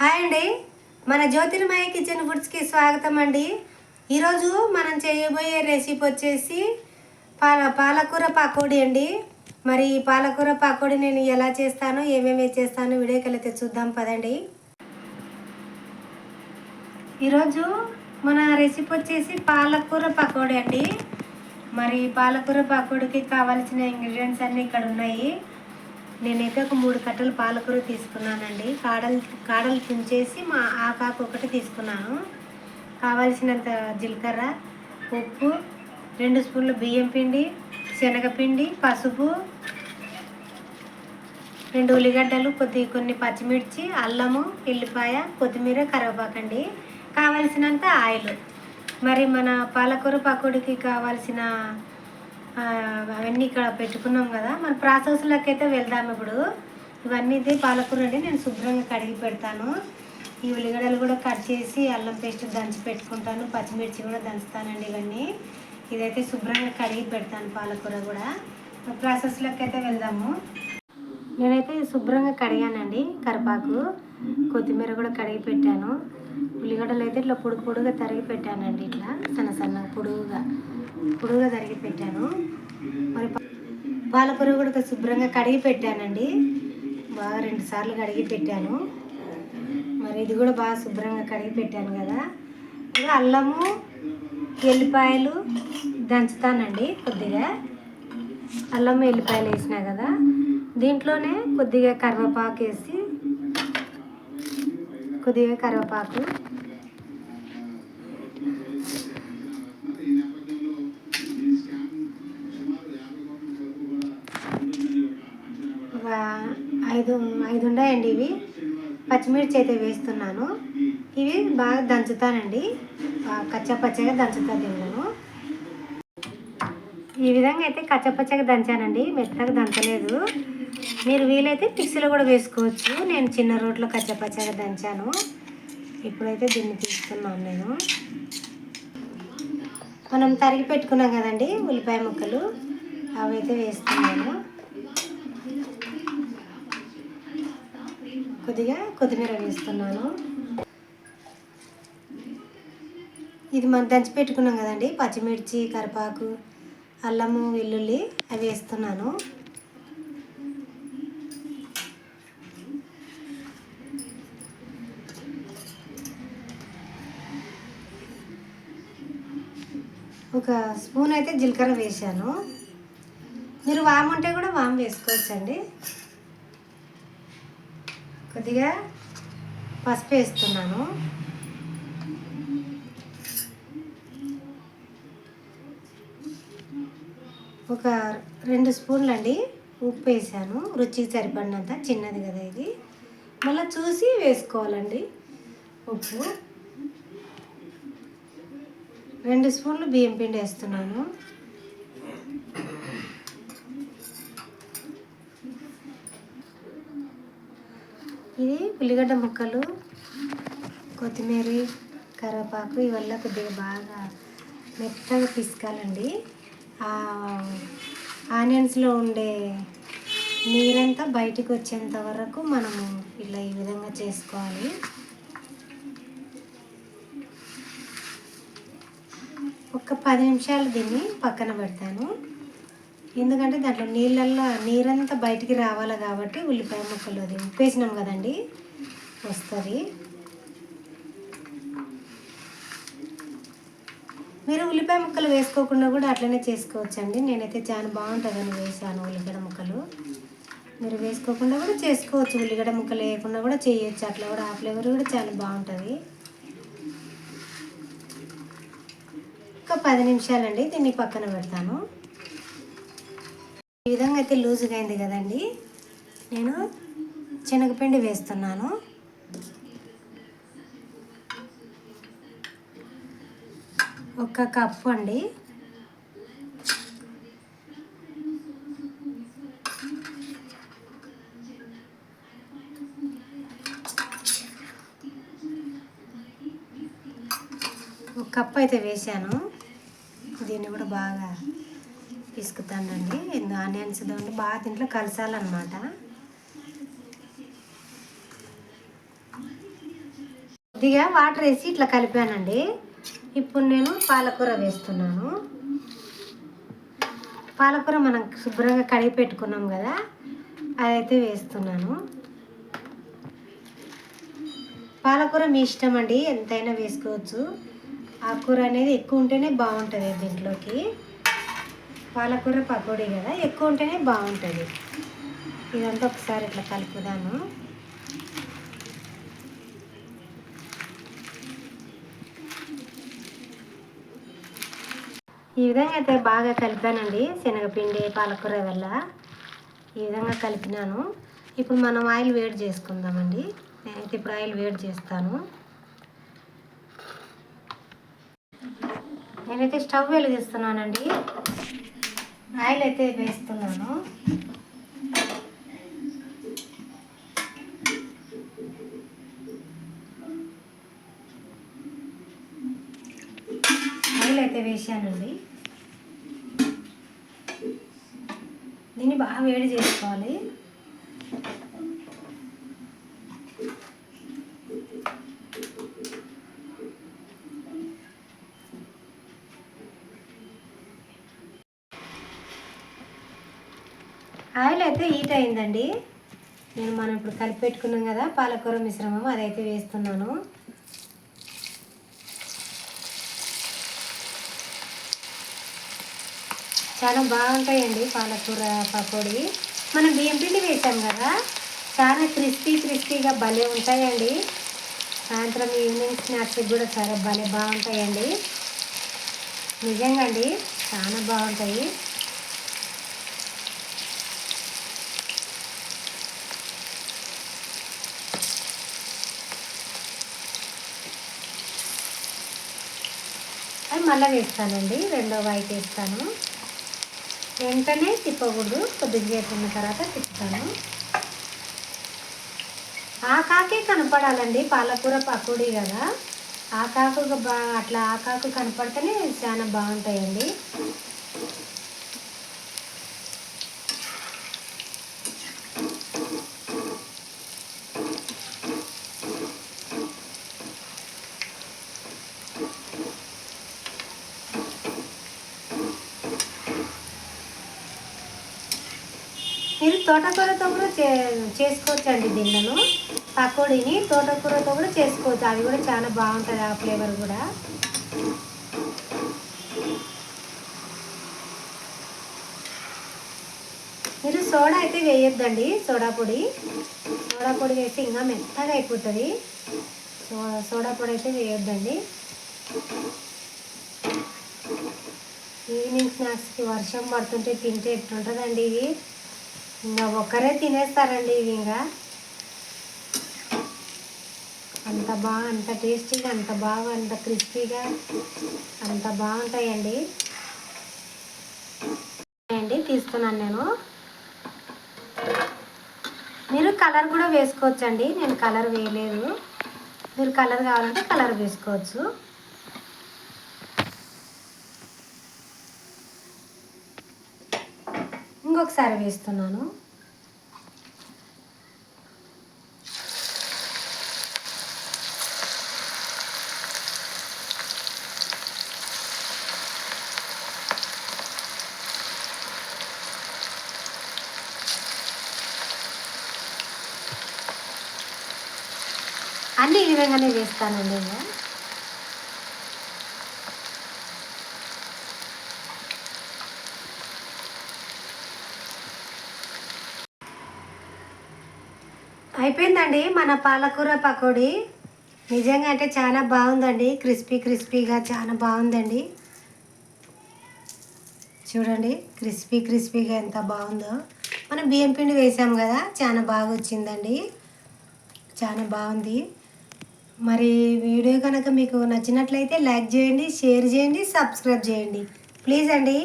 Hi అండి, మన జ్యోతిర్మయ kitchen ఫుడ్స్కి స్వాగతం అండి. ఈరోజు మనం చేయబోయే రెసిపీ వచ్చేసి పాలకూర పకోడీ అండి. మరి ఈ పాలకూర పకోడీ నేను ఎలా చేస్తానో ఏమేమి చేస్తానో వీడియోకి వెళ్తే చూద్దాం పదండి. ఈరోజు మన రెసిపీ వచ్చేసి పాలకూర పకోడీ అండి. మరి పాలకూర పకోడీకి కావాల్సిన ఇంగ్రీడియంట్స్ అన్నీ ఇక్కడ ఉన్నాయి. నేనైతే ఒక 3 కట్టలు పాలకూర తీసుకున్నానండి. కాడలు తుంచేసి ఆకాకు ఒకటి తీసుకున్నాను. కావాల్సినంత జీలకర్ర, ఉప్పు, 2 స్పూన్ల బియ్యం పిండి, శనగపిండి, పసుపు, 2 ఉల్లిగడ్డలు, కొన్ని పచ్చిమిర్చి, అల్లము, ఎల్లిపాయ, కొత్తిమీర, కరివేపాకండి. కావాల్సినంత ఆయిల్. మరి మన పాలకూర పకోడీకి కావాల్సిన అవన్నీ ఇక్కడ పెట్టుకున్నాం కదా. మన ప్రాసెస్లోకి అయితే వెళ్దాం. ఇప్పుడు ఇవన్నీ పాలకూర అండి. నేను శుభ్రంగా కడిగి పెడతాను. ఈ ఉల్లిగడ్డలు కూడా కట్ చేసి అల్లం పేస్ట్ దంచి పెట్టుకుంటాను. పచ్చిమిర్చి కూడా దంచుతానండి. ఇవన్నీ ఇదైతే శుభ్రంగా కడిగి పెడతాను. పాలకూర కూడా ప్రాసెస్లోకి అయితే వెళ్దాము. నేనైతే శుభ్రంగా కడిగానండి. కరివేపాకు, కొత్తిమీర కూడా కడిగి పెట్టాను. ఉల్లిగడ్డలు అయితే ఇట్లా పొడుగా తరిగి పెట్టానండి. ఇట్లా సన్నగా పొడుగా తరిగి పెట్టాను. మరి పాలకూర కూడా శుభ్రంగా కడిగి పెట్టానండి. బాగా 2 సార్లు కడిగి పెట్టాను. మరి ఇది కూడా బాగా శుభ్రంగా కడిగి పెట్టాను కదా. అల్లము, ఎల్లిపాయలు దంచుతానండి. కొద్దిగా అల్లము, ఎల్లిపాయలు వేసినా కదా. దీంట్లోనే కొద్దిగా కరివేపాకు వేసి, ఒక 5 ఉన్నాయండి. ఇవి పచ్చిమిర్చి అయితే వేస్తున్నాను. ఇవి బాగా దంచుతానండి. కచ్చపచ్చగా దంచుతాను. నేను ఈ విధంగా అయితే కచ్చపచ్చగా దంచానండి. మెత్తగా దంచలేదు. మీరు వీలైతే మిక్సీలో కూడా వేసుకోవచ్చు. నేను చిన్న రోట్లో కచ్చపచ్చగా దంచాను. ఇప్పుడైతే దీన్ని తీస్తున్నాను. నేను మనం తరిగి పెట్టుకున్నాం కదండి ఉల్లిపాయ ముక్కలు, అవి అయితే వేస్తున్నాను. కొద్దిగా కొత్తిమీర వేస్తున్నాను. ఇది మనం దంచి పెట్టుకున్నాం కదండి. పచ్చిమిర్చి, కరివేపాకు, అల్లము, వెల్లుల్లి అవి వేస్తున్నాను. ఒక స్పూన్ అయితే జీలకర్ర వేసాను. మీరు వాము ఉంటే కూడా వాము వేసుకోవచ్చండి. కొద్దిగా పసుపు వేస్తున్నాను. ఒక 2 స్పూన్లు అండి ఉప్పు వేసాను. రుచికి సరిపడినంత, చిన్నది కదా ఇది. మళ్ళీ చూసి వేసుకోవాలండి ఉప్పు. 2 స్పూన్లు బియ్యం పిండి వేస్తున్నాను. ఇది ఉల్లిగడ్డ ముక్కలు, కొత్తిమీర, కరివేపాకు ఇవల్ల కొద్దిగా బాగా మెత్తగా పిసకాలండి. ఆనియన్స్లో ఉండే నీరంతా బయటికి వచ్చేంత వరకు మనము ఇలా ఈ విధంగా చేసుకోవాలి. ఒక 10 నిమిషాలు దీన్ని పక్కన పెడతాను. ఎందుకంటే దాంట్లో నీరంతా బయటికి రావాలి కాబట్టి. ఉల్లిపాయ ముక్కలు అది ఉప్పేసినాం కదండి, వస్తుంది. మీరు ఉల్లిపాయ ముక్కలు వేసుకోకుండా కూడా అట్లనే చేసుకోవచ్చండి. నేనైతే చాలా బాగుంటుందని వేసాను ఉల్లిగడ్డ ముక్కలు. మీరు వేసుకోకుండా కూడా చేసుకోవచ్చు. ఉల్లిగడ్డ ముక్కలు వేయకుండా కూడా చేయొచ్చు. అట్లా కూడా ఆ ఫ్లేవర్ కూడా చాలా బాగుంటుంది. ఒక 10 నిమిషాలండి దీన్ని పక్కన పెడతాను. ఈ విధంగా అయితే లూజుగా అయింది కదండి. నేను శనగపిండి వేస్తున్నాను. ఒక కప్పు అండి. ఒక కప్పు అయితే వేసాను. దీన్ని కూడా బాగా పిసుకుతానండి. ఆనియన్స్ దాంట్లో బాగా దీంట్లో కలసాలన్నమాట. కొద్దిగా వాటర్ వేసి ఇట్లా కలిపానండి. ఇప్పుడు నేను పాలకూర వేస్తున్నాను. పాలకూర మనం శుభ్రంగా కడిగి పెట్టుకున్నాం కదా, అదైతే వేస్తున్నాను. పాలకూర మీ ఇష్టం అండి, ఎంతైనా వేసుకోవచ్చు. ఆ కూర అనేది ఎక్కువ ఉంటేనే బాగుంటుంది దీంట్లోకి. పాలకూర పకోడీ కదా, ఎక్కువ ఉంటేనే బాగుంటుంది. ఇదంతా ఒకసారి ఇట్లా కలుపుదాము. ఈ విధంగా అయితే బాగా కలిపానండి. శనగపిండి పాలకూర వల్ల ఈ విధంగా కలిపినాను. ఇప్పుడు మనం ఆయిల్ వేడి చేసుకుందామండి. నేనైతే ఇప్పుడు ఆయిల్ వేడి చేస్తాను. నేనైతే స్టవ్ వెలిగిస్తున్నానండి. ఆయిల్ అయితే వేస్తున్నాను. ఆయిల్ అయితే వేసానండి. దీన్ని బాగా వేడి చేసుకోవాలి. ఆయిల్ అయితే హీట్ అయిందండి. మనం ఇప్పుడు కలిపి పెట్టుకున్నాం కదా పాలకూర మిశ్రమం, అదైతే వేస్తున్నాను. చాలా బాగుంటాయండి పాలకూర పకోడీ. మనం బియ్యం పిండి వేసాం కదా, చాలా క్రిస్పీగా భలే ఉంటాయండి. సాయంత్రం ఈవినింగ్ స్నాక్స్కి కూడా చాలా భలే బాగుంటాయండి. నిజంగా అండి, చాలా బాగుంటాయి. అది మళ్ళీ వేస్తానండి. రెండో వైపు వేస్తాను. వెంటనే తిప్పకూడదు, కొద్దిగా చేసిన తర్వాత తిప్పుతాను. ఆకాకే కనపడాలండి, పాలకూర పకోడీ కదా, ఆకాకు అట్లా ఆకాకు కనపడితేనే చాలా బాగుంటాయండి. మీరు తోటకూరతో కూడా చేసుకోవచ్చండి. దీనిలో పకోడీని తోటకూరతో కూడా చేసుకోవచ్చు. అది కూడా చాలా బాగుంటుంది, ఆ ఫ్లేవర్ కూడా. మీరు సోడా అయితే వేయొద్దండి. సోడా పొడి వేస్తే ఇంకా మెత్తగా అయిపోతుంది. సోడా పొడి అయితే వేయొద్దండి. ఈవినింగ్ స్నాక్స్కి వర్షం పడుతుంటే తింటే ఎట్లుంటుందండి ఇది. ఇంకా ఒక్కరే తినేస్తారండి ఇవి. ఇంకా అంత టేస్టీగా, అంత క్రిస్పీగా, అంత బాగుంటాయండి. తీస్తున్నాను నేను. మీరు కలర్ కూడా వేసుకోవచ్చండి. నేను కలర్ వేయలేదు. మీరు కలర్ కావాలంటే కలర్ వేసుకోవచ్చు. ఇంకొకసారి వేస్తున్నాను. అన్నీ ఈ విధంగానే వేస్తానండి. అయిపోయిందండి మన పాలకూర పకోడీ. నిజంగా అంటే చాలా బాగుందండి. క్రిస్పీగా చాలా బాగుందండి. చూడండి, క్రిస్పీగా ఎంత బాగుందో. మనం బియ్యం పిండి వేసాం కదా, చాలా బాగా వచ్చిందండి. చాలా బాగుంది. మరి వీడియో కనుక మీకు నచ్చినట్లయితే లైక్ చేయండి, షేర్ చేయండి, సబ్స్క్రైబ్ చేయండి ప్లీజ్ అండి.